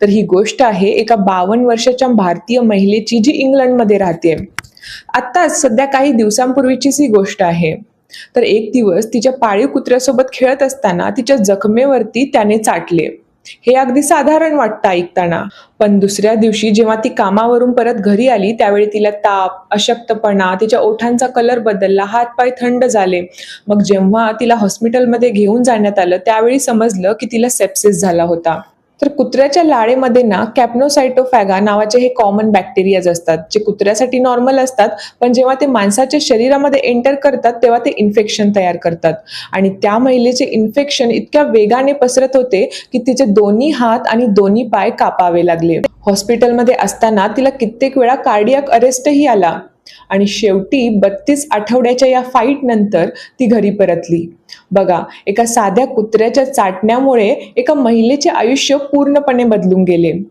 तर ही गोष्ट आहे एका 52 वर्षाच्या भारतीय महिलेची, जी इंग्लंडमध्ये राहते. आत्ताच सध्या काही दिवसांपूर्वीचीच ही गोष्ट आहे. तर एक दिवस तिच्या पाळीव कुत्र्यासोबत खेळत असताना तिच्या जखमेवरती त्याने चाटले. हे अगदी साधारण वाटतं ऐकताना, पण दुसऱ्या दिवशी जेव्हा ती कामावरून परत घरी आली त्यावेळी तिला ताप, अशक्तपणा, तिच्या ओठांचा कलर बदलला, हातपाय थंड झाले. मग जेव्हा तिला हॉस्पिटलमध्ये घेऊन जाण्यात आलं त्यावेळी समजलं की तिला सेप्सिस झाला होता. तर कुत्र्याच्या लाळेमध्ये ना कॅप्नोसाइटोफॅगा नावाचे हे कॉमन बॅक्टेरियाज असतात, जे कुत्र्यासाठी नॉर्मल असतात, पण जेव्हा ते माणसाच्या शरीरामध्ये एंटर करतात तेव्हा ते इन्फेक्शन तयार करतात. आणि त्या महिलेचे इन्फेक्शन इतक्या वेगाने पसरत होते की तिचे दोन्ही हात आणि दोन्ही पाय कापावे लागले. हॉस्पिटलमध्ये असताना तिला कित्येक वेळा कार्डियाक अरेस्टही आला. आणि शेवटी 32 आठवड्याच्या या फाईट नंतर ती घरी परतली. बघा, एका साध्या कुत्र्याच्या चाटण्यामुळे एका महिलेचे आयुष्य पूर्णपणे बदलून गेले.